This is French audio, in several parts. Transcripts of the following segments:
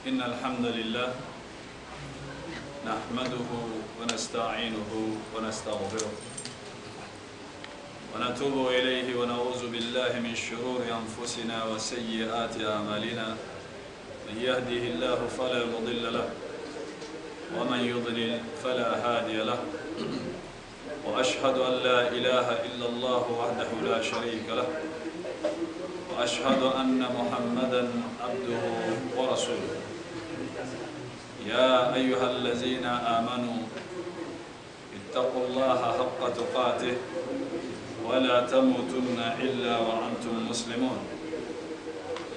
إن الحمد لله نحمده ونستعينه ونستغفره ونتوب إليه ونعوذ بالله من شرور أنفسنا وسيئات أعمالنا من يهده الله فلا مضل له ومن يضلل فلا هادي له وأشهد أن لا إله إلا الله وحده لا شريك له وأشهد أن محمدًا عبده ورسوله يا أيها الذين آمنوا اتقوا الله حق تقاته ولا تموتن إلا وأنتم مسلمون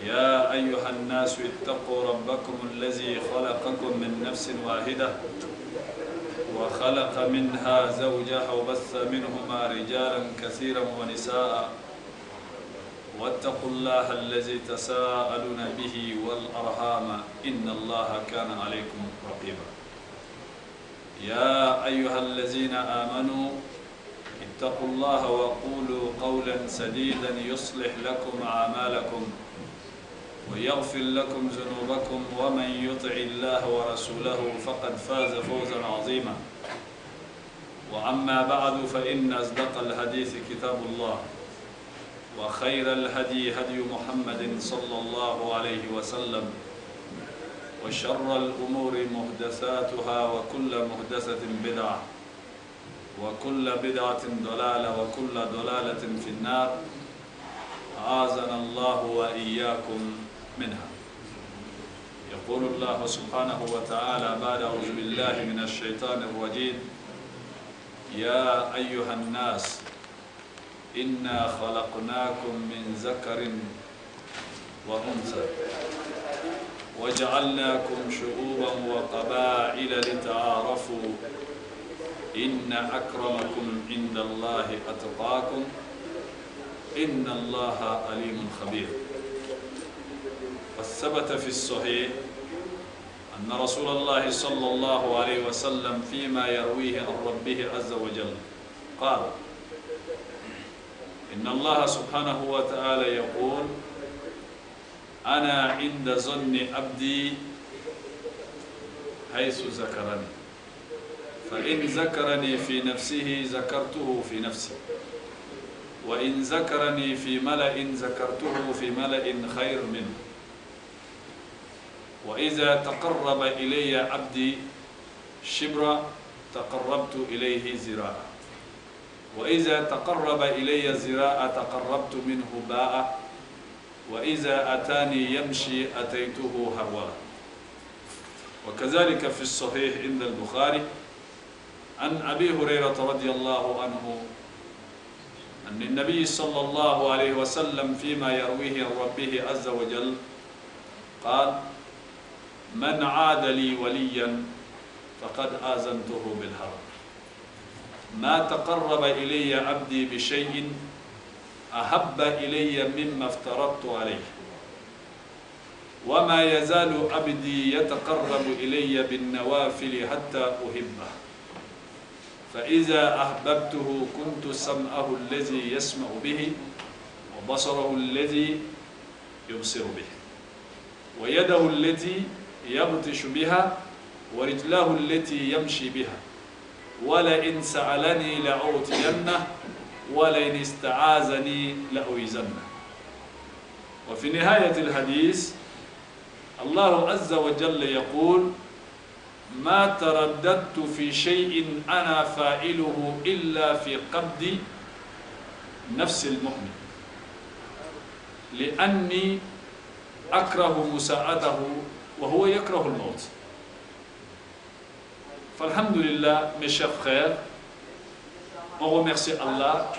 يا أيها الناس اتقوا ربكم الذي خلقكم من نفس واحدة وخلق منها زوجها وبث منهما رجالا كثيرا ونساء واتقوا الله الذي تساءلون به والأرحام إن الله كان عليكم رقيبا يا أيها الذين آمنوا اتقوا الله وقولوا قولا سديدا يصلح لكم أعمالكم ويغفر لكم ذنوبكم ومن يطع الله ورسوله فقد فاز فوزا عظيما وأما بعد فإن أصدق الحديث كتاب الله وخير الهدي هدي محمد صلى الله عليه وسلم وشر الأمور محدثاتها وكل محدثة بدعة وكل بدعة ضلالة وكل ضلالة في النار أعاذنا الله وإياكم منها. يقول الله سبحانه وتعالى بعد أعوذ بالله من الشيطان الرجيم يا أيها الناس إنا خلقناكم من ذكر وأنثى وجعلناكم شعوبا وقبائل لتعارفوا إن أكرمكم عند الله أتقاكم إن الله عليم خبير. وثبت في الصحيح أن رسول الله صلى الله عليه وسلم فيما يرويه عن ربه عز وجل قال إن الله سبحانه وتعالى يقول أنا عند ظن عبدي حيث ذكرني فإن ذكرني في نفسه ذكرته في نفسي وإن ذكرني في ملأ ذكرته في ملأ خير منه وإذا تقرب إلي عبدي شبرا تقربت إليه ذراعا وإذا تقرب إلي ذراعا تقربت منه باء وإذا أتاني يمشي أتيته هرولا. وكذلك في الصحيح عند البخاري عن أبي هريرة رضي الله عنه أن النبي صلى الله عليه وسلم فيما يرويه عن ربه عز وجل قال من عاد لي وليا فقد آذنته بالحرب ما تقرب إلي عبدي بشيء أحب إلي مما افترضت عليه وما يزال عبدي يتقرب إلي بالنوافل حتى أحبه فإذا أحببته كنت سمعه الذي يسمع به وبصره الذي يبصر به ويده التي يبطش بها ورجله التي يمشي بها ولئن سألني لأعطينه ولئن استعاذني لأعيذنه. وفي نهاية الحديث الله عز وجل يقول ما ترددت في شيء أنا فاعله إلا في قبض نفس المؤمن لأني أكره مساعده وهو يكره الموت. Alhamdulillah, mes chers frères, on remercie Allah,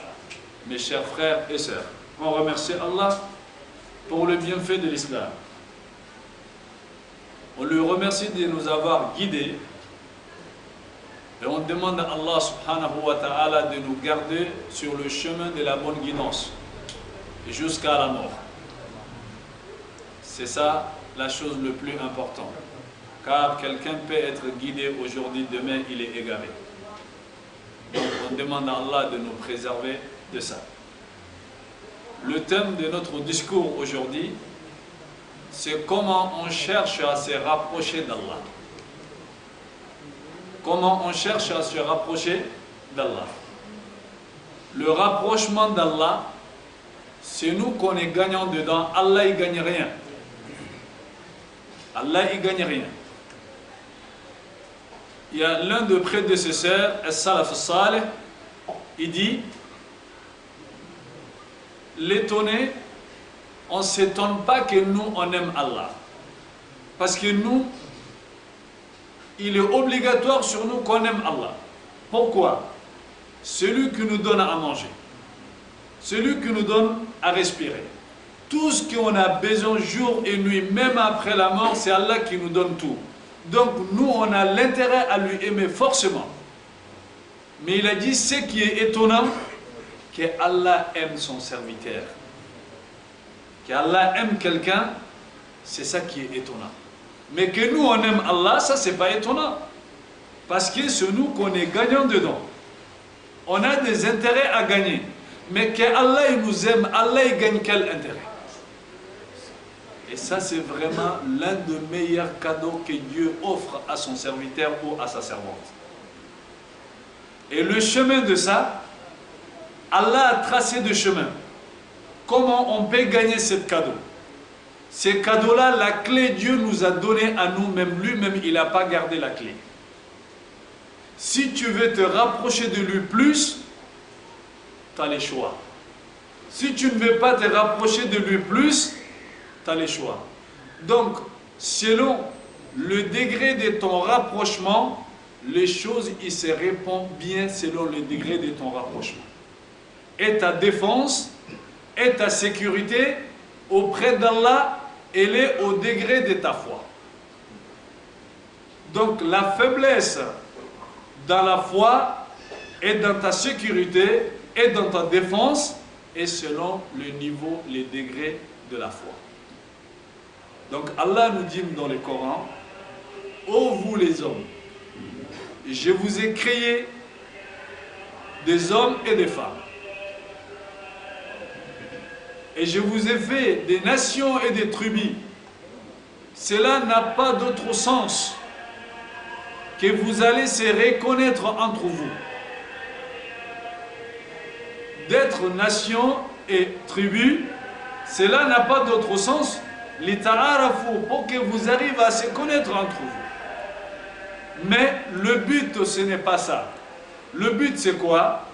mes chers frères et sœurs, on remercie Allah pour le bienfait de l'islam. On lui remercie de nous avoir guidés et on demande à Allah subhanahu wa ta'ala de nous garder sur le chemin de la bonne guidance jusqu'à la mort. C'est ça la chose le plus importante. Car quelqu'un peut être guidé aujourd'hui, demain il est égaré. Donc on demande à Allah de nous préserver de ça. Le thème de notre discours aujourd'hui, c'est comment on cherche à se rapprocher d'Allah. Comment on cherche à se rapprocher d'Allah. Le rapprochement d'Allah, c'est nous qu'on est gagnant dedans. Allah, il ne gagne rien. Allah, il ne gagne rien. Il y a l'un de prédécesseurs, As-Salaf Salih, il dit, l'étonné, on ne s'étonne pas que nous, on aime Allah. Parce que nous, il est obligatoire sur nous qu'on aime Allah. Pourquoi? Celui qui nous donne à manger, celui qui nous donne à respirer. Tout ce qu'on a besoin jour et nuit, même après la mort, c'est Allah qui nous donne tout. Donc nous, on a l'intérêt à lui aimer forcément. Mais il a dit, ce qui est étonnant, que Allah aime son serviteur. Qu'Allah aime quelqu'un, c'est ça qui est étonnant. Mais que nous, on aime Allah, ça, c'est pas étonnant. Parce que c'est nous qu'on est gagnant dedans. On a des intérêts à gagner. Mais qu'Allah, il nous aime, Allah, il gagne quel intérêt? Et ça, c'est vraiment l'un des meilleurs cadeaux que Dieu offre à son serviteur ou à sa servante. Et le chemin de ça, Allah a tracé de chemin. Comment on peut gagner ce cadeau? Ces cadeaux-là, la clé, Dieu nous a donné à nous-mêmes. Lui-même, il n'a pas gardé la clé. Si tu veux te rapprocher de lui plus, tu as les choix. Si tu ne veux pas te rapprocher de lui plus, tu as les choix. Donc, selon le degré de ton rapprochement, les choses, ils se répondent bien selon le degré de ton rapprochement. Et ta défense, et ta sécurité auprès d'Allah, elle est au degré de ta foi. Donc, la faiblesse dans la foi et dans ta sécurité et dans ta défense est selon le niveau, les degrés de la foi. Donc Allah nous dit dans le Coran, ô vous les hommes, je vous ai créé des hommes et des femmes. Et je vous ai fait des nations et des tribus. Cela n'a pas d'autre sens que vous allez se reconnaître entre vous. D'être nation et tribu, cela n'a pas d'autre sens pour que vous arriviez à se connaître entre vous. Mais le but, ce n'est pas ça. Le but, c'est quoi?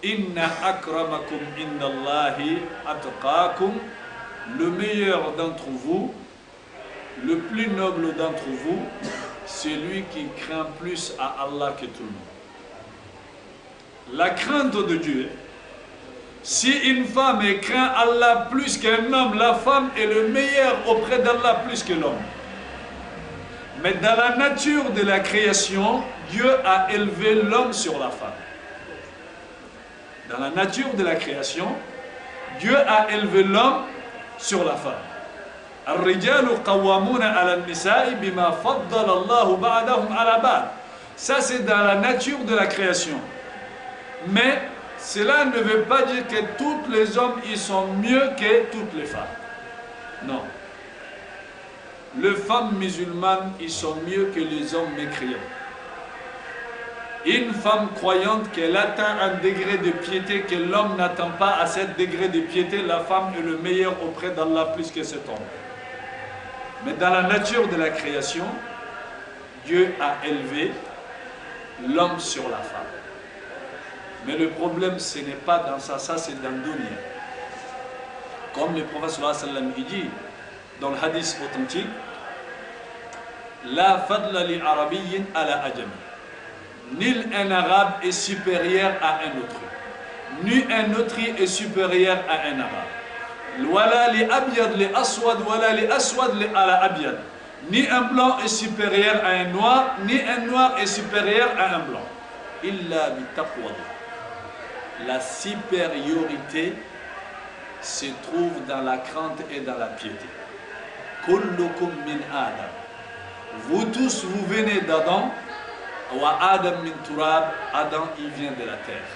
Inna akramakum indallahi atqakum. Le meilleur d'entre vous, le plus noble d'entre vous, c'est lui qui craint plus à Allah que tout le monde. La crainte de Dieu, si une femme craint Allah plus qu'un homme, la femme est le meilleur auprès d'Allah plus que l'homme. Mais dans la nature de la création, Dieu a élevé l'homme sur la femme. Dans la nature de la création, Dieu a élevé l'homme sur la femme. Ça, c'est dans la nature de la création. Mais cela ne veut pas dire que tous les hommes ils sont mieux que toutes les femmes. Non. Les femmes musulmanes, ils sont mieux que les hommes mécréants. Une femme croyante, qu'elle atteint un degré de piété que l'homme n'atteint pas à ce degré de piété, la femme est le meilleur auprès d'Allah plus que cet homme. Mais dans la nature de la création, Dieu a élevé l'homme sur la femme. Mais le problème, ce n'est pas dans ça, ça c'est dans le dunya. Comme le prophète sallallahu alayhi wa sallam dit dans le hadith authentique, La fadla li arabiyyin ala ajami. Nul un arabe est supérieur à un autre. Ni un autre est supérieur à un arabe. Wala li abyad li aswad, wala li aswad li ala abyad. Ni un blanc est supérieur à un noir, ni un noir est supérieur à un blanc. Illa bi taqwallah. La supériorité se trouve dans la crainte et dans la piété. Kullukum min Adam. Vous tous, vous venez d'Adam. Wa Adam min Turab. Adam, il vient de la terre.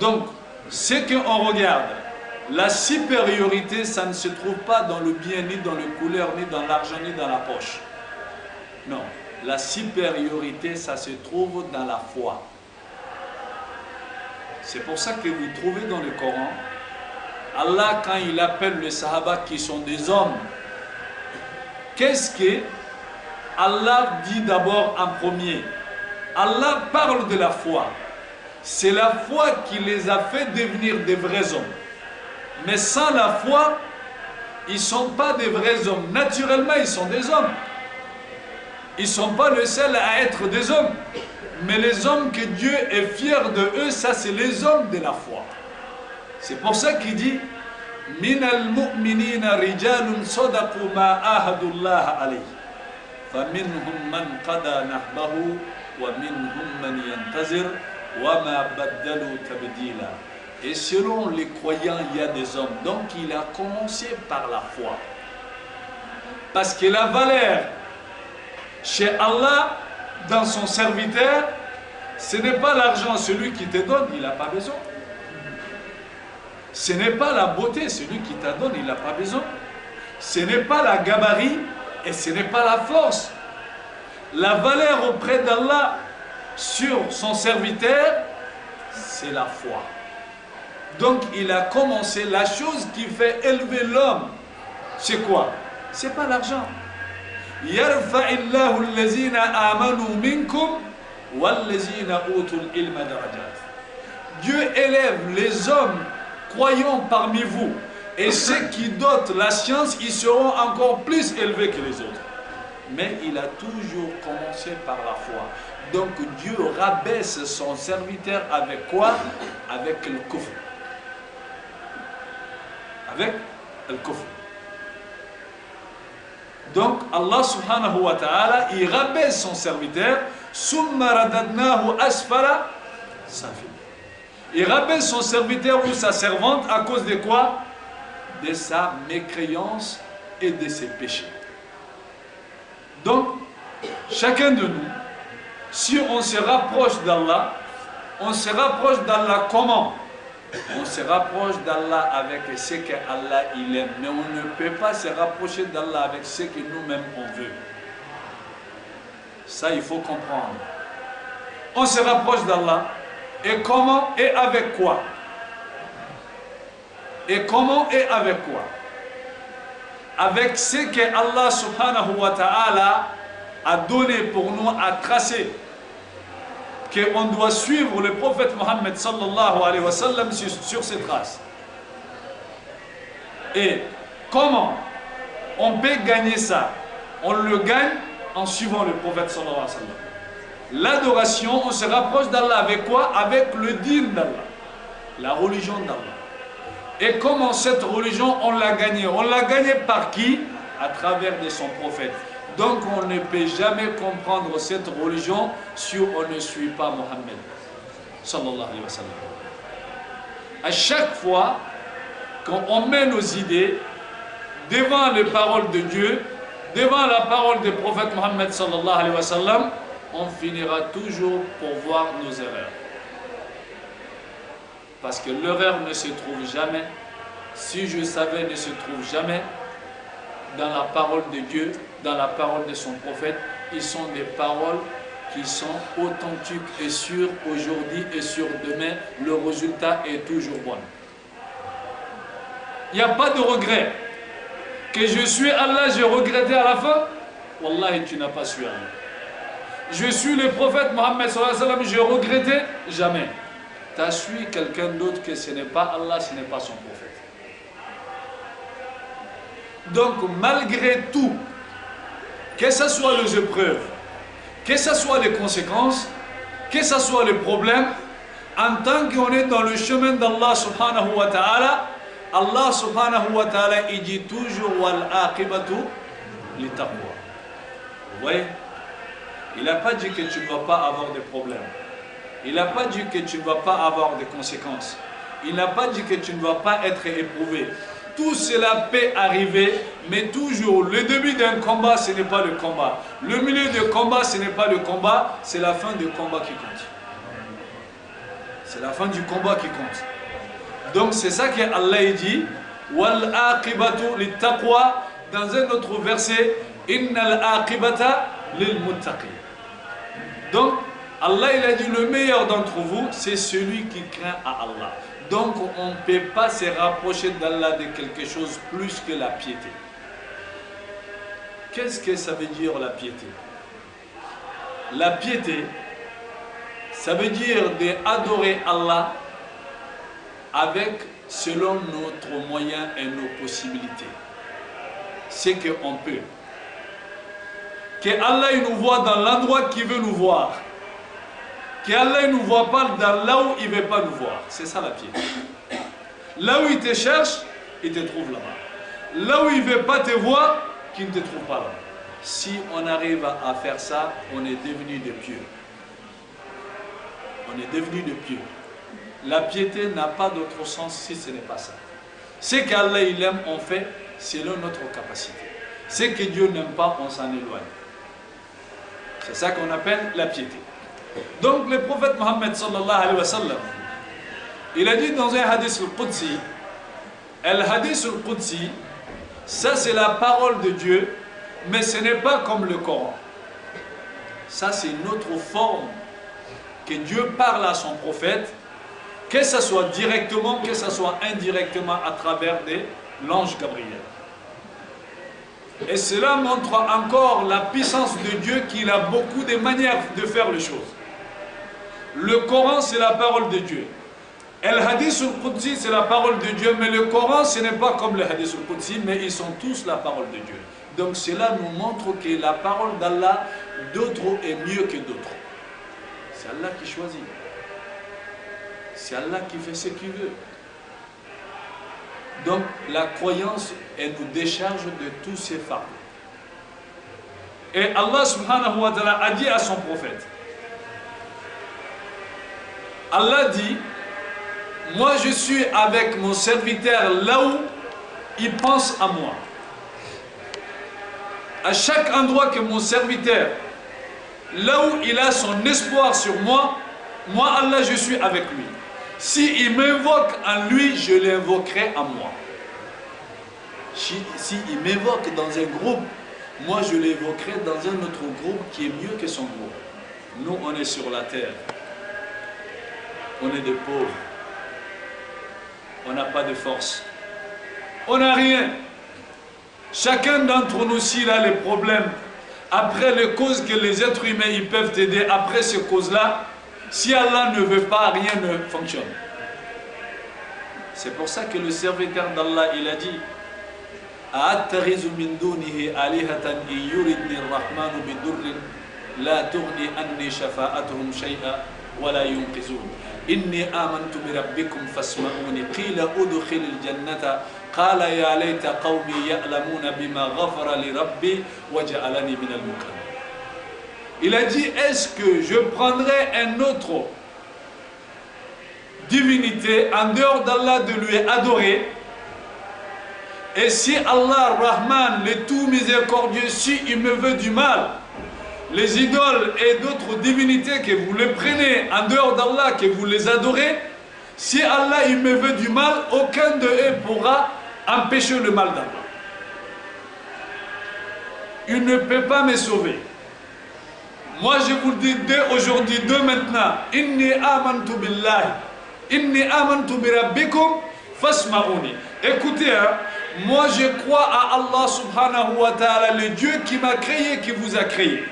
Donc, ce qu'on regarde, La supériorité, ça ne se trouve pas dans le bien, ni dans les couleurs, ni dans l'argent, ni dans la poche. Non, la supériorité, ça se trouve dans la foi. C'est pour ça que vous trouvez dans le Coran, Allah, quand il appelle les Sahaba qui sont des hommes, qu'est-ce que Allah dit d'abord en premier? Allah parle de la foi. C'est la foi qui les a fait devenir des vrais hommes. Mais sans la foi, ils ne sont pas des vrais hommes. Naturellement, ils sont des hommes. Ils ne sont pas les seuls à être des hommes. Mais les hommes que Dieu est fier de eux, ça c'est les hommes de la foi. C'est pour ça qu'il dit « Minal mu'minina rijalun sadaqu ma ahadullah alayhi. Fa minhum man qada nahbahu wa minhum man yantazir wa ma baddalu tabdila. » Et selon les croyants, il y a des hommes. Donc il a commencé par la foi. Parce que la valeur chez Allah, dans son serviteur, ce n'est pas l'argent, celui qui te donne, il n'a pas besoin. Ce n'est pas la beauté, celui qui te donne, il n'a pas besoin. Ce n'est pas la gabarit et ce n'est pas la force. La valeur auprès d'Allah sur son serviteur, c'est la foi. Donc il a commencé, la chose qui fait élever l'homme, c'est quoi? C'est pas l'argent. Yarfa'illahu allazina amanu minkum wallazina utul ilma darajat. Dieu élève les hommes croyants parmi vous, et ceux qui dotent la science, ils seront encore plus élevés que les autres. Mais il a toujours commencé par la foi. Donc Dieu rabaisse son serviteur avec quoi? Avec le kufr. Avec le kufr. Donc Allah subhanahu wa ta'ala, il rabaisse son serviteur. Summa radadnahu asfala safil. Il rabaisse son serviteur ou sa servante à cause de quoi? De sa mécréance et de ses péchés. Donc, chacun de nous, si on se rapproche d'Allah, on se rapproche d'Allah comment? On se rapproche d'Allah avec ce qu'Allah il aime. Mais on ne peut pas se rapprocher d'Allah avec ce que nous-mêmes on veut. Ça, il faut comprendre. On se rapproche d'Allah. Et comment et avec quoi? Et comment et avec quoi? Avec ce que Allah subhanahu wa ta'ala a donné pour nous, a tracé. Qu'on doit suivre le prophète Mohammed sallallahu alayhi wa sallam sur ses traces. Et comment on peut gagner ça? On le gagne en suivant le prophète sallallahu alayhi wa sallam. L'adoration, on se rapproche d'Allah avec quoi? Avec le din d'Allah, la religion d'Allah. Et comment cette religion, on l'a gagnée? On l'a gagnée par qui? À travers de son prophète. Donc on ne peut jamais comprendre cette religion si on ne suit pas Mohammed sallallahu alayhi wa sallam. À chaque fois qu'on met nos idées devant les paroles de Dieu, devant la parole du prophète Mohammed sallallahu alayhi wa sallam, on finira toujours pour voir nos erreurs. Parce que l'erreur ne se trouve jamais, si je savais, ne se trouve jamais dans la parole de Dieu, dans la parole de son prophète. Ils sont des paroles qui sont authentiques et sûres aujourd'hui et sur demain. Le résultat est toujours bon. Il n'y a pas de regret. Que je suis Allah, j'ai regretté à la fin. Wallahi, tu n'as pas su Allah. Je suis le prophète Mohammed sallallahu alayhi wa sallam, j'ai regretté, jamais. Tu as su quelqu'un d'autre que ce n'est pas Allah, ce n'est pas son prophète. Donc malgré tout, que ce soit les épreuves, que ce soit les conséquences, que ce soit les problèmes, en tant qu'on est dans le chemin d'Allah subhanahu wa ta'ala, Allah subhanahu wa ta'ala il dit toujours wal aqibatu li taqwa. Vous voyez? Il n'a pas dit que tu ne vas pas avoir des problèmes. Il n'a pas dit que tu ne vas pas avoir des conséquences. Il n'a pas dit que tu ne vas pas être éprouvé. Tout cela peut arriver, mais toujours, le début d'un combat, ce n'est pas le combat. Le milieu de combat, ce n'est pas le combat, c'est la fin du combat qui compte. C'est la fin du combat qui compte. Donc c'est ça qu'Allah dit, wal aqibatu littaqwa, dans un autre verset, innal aqibata lil muttaqin. Donc Allah il a dit le meilleur d'entre vous, c'est celui qui craint à Allah. Donc on ne peut pas se rapprocher d'Allah de quelque chose plus que la piété. Qu'est-ce que ça veut dire la piété? La piété, ça veut dire d'adorer Allah avec, selon notre moyen et nos possibilités. C'est qu'on peut. Que Allah il nous voit dans l'endroit qu'il veut nous voir. Que Allah ne nous voit pas dans là où il ne veut pas nous voir. C'est ça la piété. Là où il te cherche, il te trouve là-bas. Là où il ne veut pas te voir, qu'il ne te trouve pas là. Si on arrive à faire ça, on est devenu des pieux. On est devenu des pieux. La piété n'a pas d'autre sens si ce n'est pas ça. Ce qu'Allah il aime, on fait selon notre capacité. Ce que Dieu n'aime pas, on s'en éloigne. C'est ça qu'on appelle la piété. Donc le prophète Mohammed sallallahu alayhi wa sallam, il a dit dans un hadith al-Qudsi, al-hadith al-Qudsi, ça c'est la parole de Dieu, mais ce n'est pas comme le Coran. Ça c'est une autre forme que Dieu parle à son prophète, que ce soit directement, que ce soit indirectement à travers l'ange Gabriel. Et cela montre encore la puissance de Dieu qu'il a beaucoup de manières de faire les choses. Le Coran c'est la parole de Dieu. El Hadith al-Qudsi c'est la parole de Dieu, mais le Coran ce n'est pas comme le Hadith al-Qudsi, mais ils sont tous la parole de Dieu. Donc cela nous montre que la parole d'Allah, d'autres est mieux que d'autres. C'est Allah qui choisit. C'est Allah qui fait ce qu'il veut. Donc la croyance, elle nous décharge de tous ces fardeaux. Et Allah subhanahu wa ta'ala a dit à son prophète, Allah dit, moi je suis avec mon serviteur là où il pense à moi. À chaque endroit que mon serviteur, là où il a son espoir sur moi, moi Allah je suis avec lui. Si il m'invoque en lui, je l'invoquerai en moi. Si il m'invoque dans un groupe, moi je l'évoquerai dans un autre groupe qui est mieux que son groupe. Nous on est sur la terre. On est des pauvres. On n'a pas de force. On n'a rien. Chacun d'entre nous, s'il a les problèmes, après les causes que les êtres humains ils peuvent t'aider, après ces causes-là, si Allah ne veut pas, rien ne fonctionne. C'est pour ça que le serviteur d'Allah, il a dit أَأَتَّخِذُ مِن دُونِهِ آلِهَةً إِن يُرِدْنِي الرَّحْمَنُ بِضُرٍّ لَا تُغْنِ عَنِّي شَفَاعَتُهُمْ شَيْئًا وَلَا يُنقِذُونِ إِنِّي آمَنْتُ بِرَبِّكُمْ فَاسْمَعُونِ قِيلَ أُدْخِلِ الْجَنَّةَ قَالَ يَا لَيْتَ قَوْمِي يَعْلَمُونَ بِمَا غَفَرَ لِرَبِّي وَجَعَلَنِي مِنَ الْمُكْرَمِينَ. Il a dit, est-ce que je prendrai un autre divinité en dehors d'Allah de lui adorer? Et si Allah Rahman, le tout miséricordieux, si il me veut du mal, les idoles et d'autres divinités que vous les prenez en dehors d'Allah, que vous les adorez, si Allah il me veut du mal, aucun de eux pourra empêcher le mal d'Allah. Il ne peut pas me sauver. Moi je vous le dis dès aujourd'hui, dès maintenant, inni amantu billahi, inni amantu bi rabbikum fasma'uni. Écoutez, hein, moi je crois à Allah subhanahu wa ta'ala, le Dieu qui m'a créé, qui vous a créé.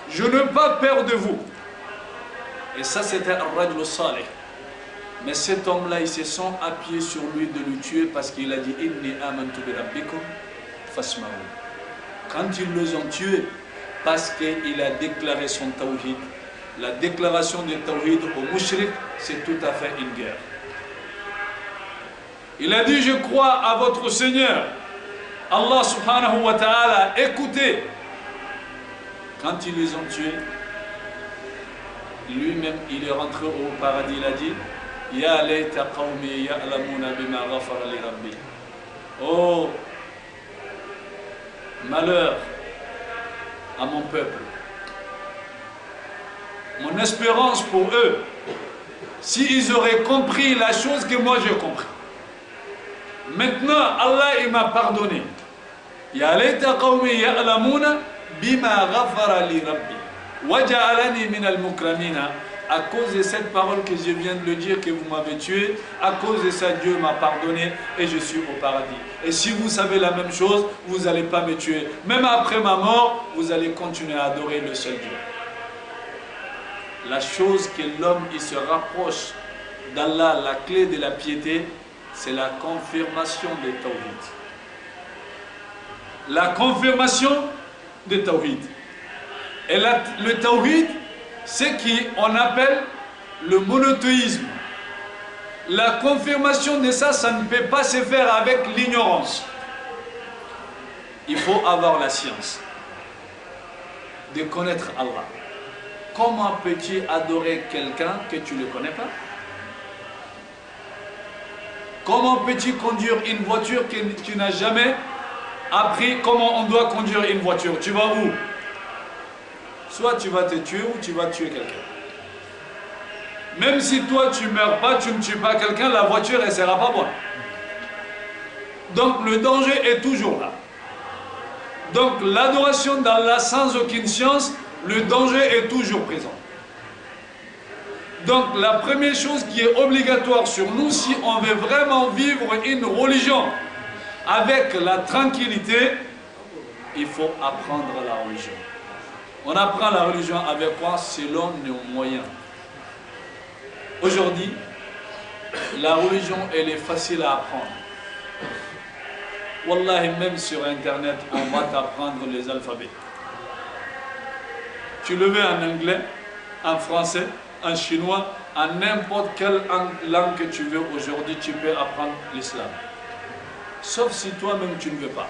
Je n'ai pas peur de vous. Et ça c'était Ar-Rajul Salih. Mais cet homme-là, ils se sont appuyés sur lui de le tuer parce qu'il a dit inni amantu bi rabbikum fasma'uni. Quand ils les ont tués, parce qu'il a déclaré son tawhid. La déclaration du tawhid au mushrik, c'est tout à fait une guerre. Il a dit, je crois à votre Seigneur, Allah subhanahu wa ta'ala, écoutez. Quand ils les ont tués, lui-même, il est rentré au paradis, il a dit, Ya layta qawmi ya'lamuna bima ghafara li rabbi. Oh, malheur à mon peuple. Mon espérance pour eux, s'ils auraient compris la chose que moi j'ai compris. Maintenant, Allah il m'a pardonné. Ya layta qawmi ya'lamuna bima ghafara li rabbi wa ja'alani min al-mukramina. À cause de cette parole que je viens de le dire, que vous m'avez tué, à cause de ça, Dieu m'a pardonné et je suis au paradis. Et si vous savez la même chose, vous n'allez pas me tuer. Même après ma mort, vous allez continuer à adorer le seul Dieu. La chose que l'homme il se rapproche d'Allah, la clé de la piété, c'est la confirmation de Tawhid. La confirmation de Tawhid. Et le Tawhid, c'est ce qu'on appelle le monothéisme. La confirmation de ça, ça ne peut pas se faire avec l'ignorance. Il faut avoir la science de connaître Allah. Comment peux-tu adorer quelqu'un que tu ne connais pas? Comment peux-tu conduire une voiture que tu n'as jamais appris comment on doit conduire une voiture? Tu vas où? Soit tu vas te tuer ou tu vas tuer quelqu'un. Même si toi tu ne meurs pas, tu ne tues pas quelqu'un, la voiture elle ne sera pas bonne. Donc le danger est toujours là. Donc l'adoration d'Allah sans aucune science, le danger est toujours présent. Donc la première chose qui est obligatoire sur nous, si on veut vraiment vivre une religion avec la tranquillité, il faut apprendre la religion. On apprend la religion avec quoi? Selon nos moyens. Aujourd'hui, la religion, elle est facile à apprendre. Wallahi, même sur Internet, on va t'apprendre les alphabets. Tu le veux en anglais, en français, en chinois, en n'importe quelle langue que tu veux aujourd'hui, tu peux apprendre l'islam. Sauf si toi-même tu ne veux pas.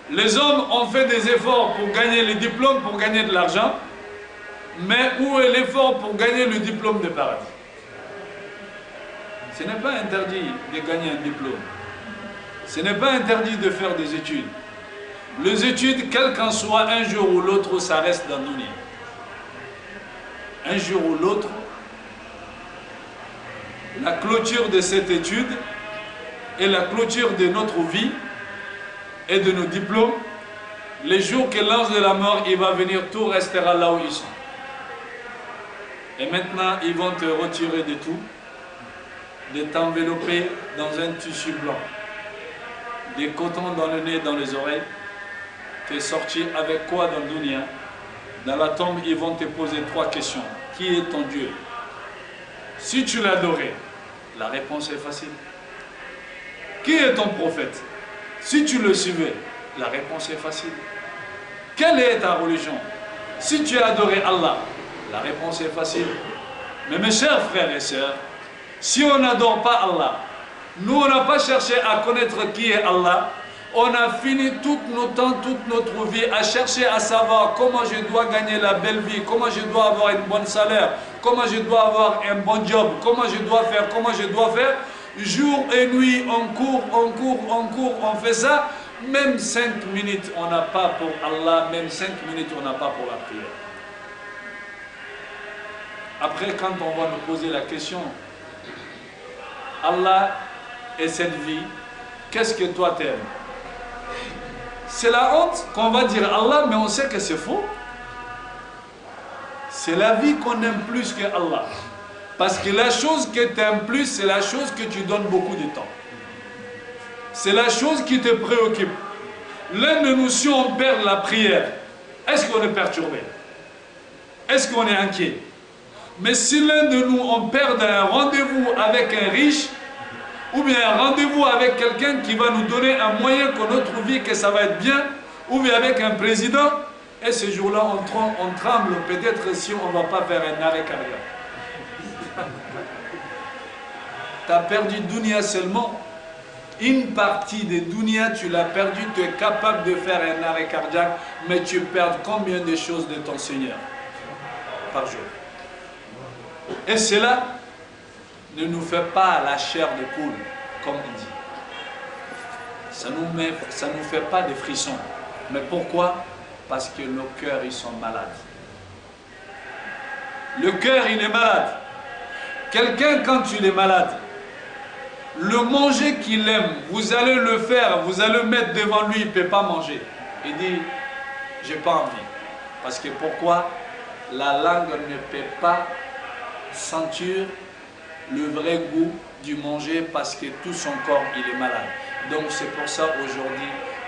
Les hommes ont fait des efforts pour gagner les diplômes, pour gagner de l'argent, mais où est l'effort pour gagner le diplôme de paradis? Ce n'est pas interdit de gagner un diplôme. Ce n'est pas interdit de faire des études. Les études, quel qu'en soit, un jour ou l'autre, ça reste dans dunya. Un jour ou l'autre, la clôture de cette étude et la clôture de notre vie et de nos diplômes, les jours que l'ange de la mort il va venir, tout restera là où ils sont. Et maintenant, ils vont te retirer de tout, de t'envelopper dans un tissu blanc, des cotons dans le nez, dans les oreilles. Tu es sorti avec quoi dans le dunya? Dans la tombe, ils vont te poser 3 questions. Qui est ton Dieu? Si tu l'adorais, la réponse est facile. Qui est ton prophète? Si tu le suivais, la réponse est facile. Quelle est ta religion? Si tu as adoré Allah, la réponse est facile. Mais mes chers frères et sœurs, si on n'adore pas Allah, nous on n'a pas cherché à connaître qui est Allah, on a fini tout notre temps, toute notre vie à chercher à savoir comment je dois gagner la belle vie, comment je dois avoir un bon salaire, comment je dois avoir un bon job, comment je dois faire. Jour et nuit, on court, on fait ça. Même 5 minutes, on n'a pas pour Allah, même 5 minutes, on n'a pas pour la prière. Après, quand on va nous poser la question, Allah et cette vie, qu'est-ce que toi t'aimes? C'est la honte qu'on va dire Allah, mais on sait que c'est faux. C'est la vie qu'on aime plus que Allah. Parce que la chose que tu aimes plus, c'est la chose que tu donnes beaucoup de temps. C'est la chose qui te préoccupe. L'un de nous, si on perd la prière, est-ce qu'on est perturbé? Est-ce qu'on est inquiet? Mais si l'un de nous, on perd un rendez-vous avec un riche, ou bien un rendez-vous avec quelqu'un qui va nous donner un moyen pour notre vie, que ça va être bien, ou bien avec un président, et ce jour-là, on tremble peut-être si on ne va pas faire un arrêt cardiaque. Tu as perdu dunya seulement. Une partie de dunya, tu l'as perdu, tu es capable de faire un arrêt cardiaque, mais tu perds combien de choses de ton Seigneur par jour? Et cela ne nous fait pas la chair de poule, comme on dit. Ça nous fait pas des frissons. Mais pourquoi? Parce que nos cœurs, ils sont malades. Le cœur, il est malade. Quelqu'un, quand il est malade, le manger qu'il aime, vous allez le faire, vous allez le mettre devant lui, il ne peut pas manger. Il dit, j'ai pas envie. Parce que pourquoi? La langue ne peut pas sentir le vrai goût du manger parce que tout son corps, il est malade. Donc c'est pour ça aujourd'hui,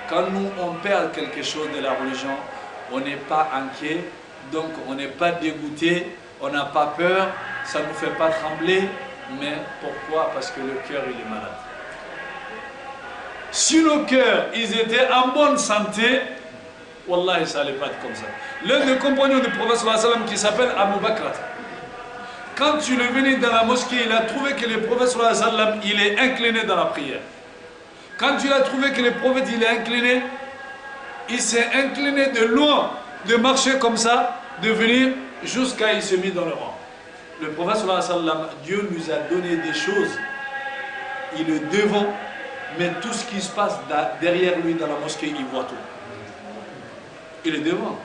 quand nous on perd quelque chose de la religion, on n'est pas inquiet, donc on n'est pas dégoûté, on n'a pas peur, ça ne nous fait pas trembler. Mais pourquoi? Parce que le cœur, il est malade. Si nos cœurs, ils étaient en bonne santé, Wallah, ça n'allait pas être comme ça. L'un des compagnons du prophète sallallahu alayhi wa sallam qui s'appelle Abu Bakr, quand il est venu dans la mosquée, il a trouvé que le prophète sallallahu alayhi wa sallam, il est incliné dans la prière. Quand il a trouvé que le prophète, il est incliné, il s'est incliné de loin, de marcher comme ça, de venir jusqu'à il se mit dans le rang. Le prophète sallallahu alayhi wa sallam, Dieu nous a donné des choses, il est devant, mais tout ce qui se passe derrière lui dans la mosquée, il voit tout. Il est devant,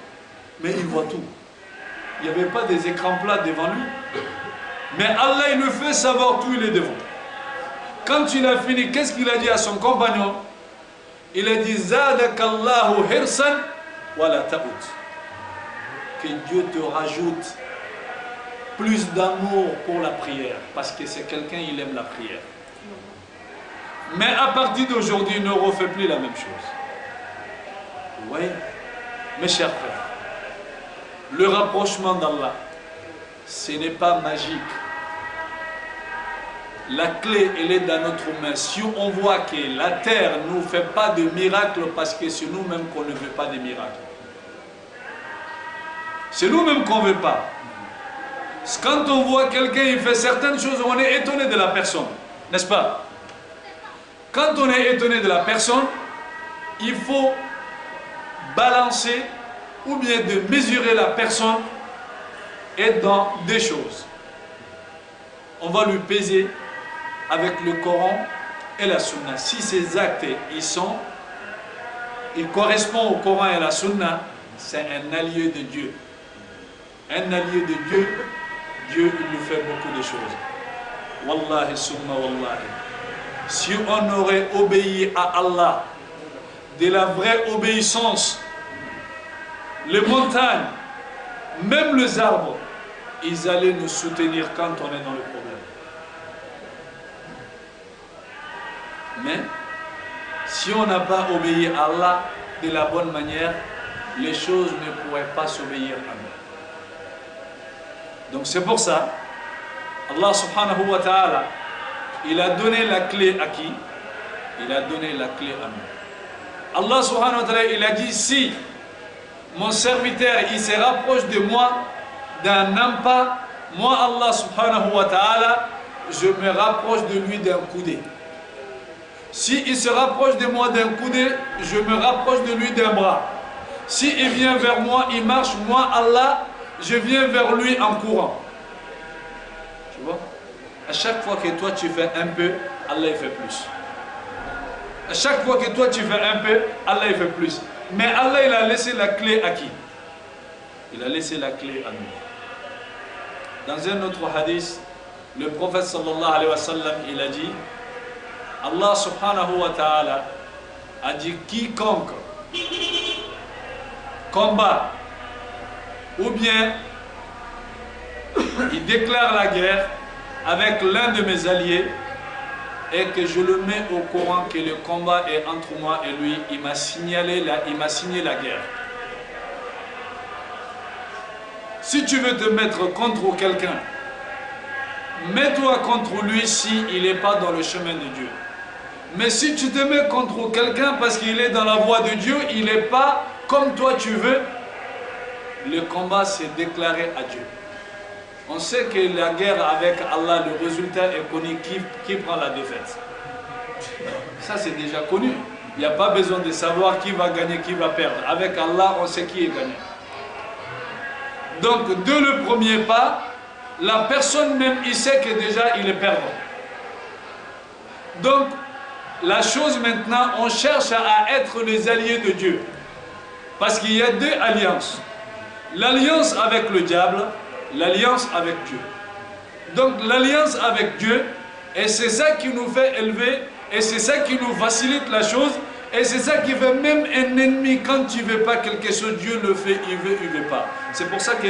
mais il voit tout. Il n'y avait pas des écrans plats devant lui. Mais Allah, il le fait savoir tout, il est devant. Quand il a fini, qu'est-ce qu'il a dit à son compagnon? Il a dit, Zadakallahu hirsan wa la ta'ud. Que Dieu te rajoute plus d'amour pour la prière, parce que c'est quelqu'un, il aime la prière. Mais à partir d'aujourd'hui, il ne refait plus la même chose. Oui, mes chers frères, le rapprochement d'Allah, ce n'est pas magique. La clé, elle est dans notre main. Si on voit que la terre ne nous fait pas de miracles, parce que c'est nous-mêmes qu'on ne veut pas de miracles. C'est nous-mêmes qu'on ne veut pas. Quand on voit quelqu'un, il fait certaines choses, on est étonné de la personne, n'est-ce pas? Quand on est étonné de la personne, il faut balancer ou bien de mesurer la personne et dans deux choses. On va lui peser avec le Coran et la Sunna. Si ces actes, ils correspondent au Coran et à la Sunna, c'est un allié de Dieu. Un allié de Dieu, Dieu il nous fait beaucoup de choses. Wallahi summa wallahi. Si on aurait obéi à Allah, de la vraie obéissance, les montagnes, même les arbres, ils allaient nous soutenir quand on est dans le problème. Mais, si on n'a pas obéi à Allah de la bonne manière, les choses ne pourraient pas s'obéir à nous. Donc c'est pour ça, Allah subhanahu wa ta'ala, il a donné la clé à qui? Il a donné la clé à nous. Allah subhanahu wa ta'ala, il a dit, si mon serviteur, il se rapproche de moi d'un pas, moi Allah subhanahu wa ta'ala, je me rapproche de lui d'un coudé. Si il se rapproche de moi d'un coudé, je me rapproche de lui d'un bras. Si il vient vers moi, il marche, moi Allah, je viens vers lui en courant. Tu vois? À chaque fois que toi tu fais un peu, Allah il fait plus. À chaque fois que toi tu fais un peu, Allah il fait plus. Mais Allah il a laissé la clé à qui? Il a laissé la clé à nous. Dans un autre hadith, le prophète sallallahu alayhi wa sallam, il a dit, Allah subhanahu wa ta'ala a dit, quiconque combat ou bien il déclare la guerre avec l'un de mes alliés et que je le mets au courant que le combat est entre moi et lui, il m'a signé la guerre. Si tu veux te mettre contre quelqu'un, mets-toi contre lui s'il n'est pas dans le chemin de Dieu. Mais si tu te mets contre quelqu'un parce qu'il est dans la voie de Dieu, il n'est pas comme toi tu veux, le combat s'est déclaré à Dieu. On sait que la guerre avec Allah, le résultat est connu, qui prend la défaite. Ça c'est déjà connu. Il n'y a pas besoin de savoir qui va gagner, qui va perdre. Avec Allah, on sait qui est gagnant. Donc, dès le premier pas, la personne même, il sait que déjà il est perdant. Donc, la chose maintenant, on cherche à être les alliés de Dieu. Parce qu'il y a deux alliances. L'alliance avec le diable, l'alliance avec Dieu. Donc l'alliance avec Dieu, Et c'est ça qui nous fait élever, et c'est ça qui nous facilite la chose, et c'est ça qui fait même un ennemi, quand tu ne veux pas quelque chose, Dieu le fait, il veut pas. C'est pour ça que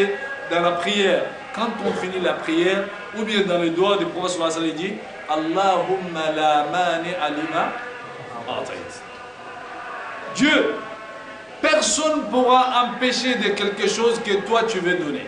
dans la prière, quand on finit la prière, ou bien dans le doigt du prophète sallallahu alayhi wa sallam, il dit Allahumma la mani alima atayt. Dieu, personne ne pourra empêcher de quelque chose que toi tu veux donner.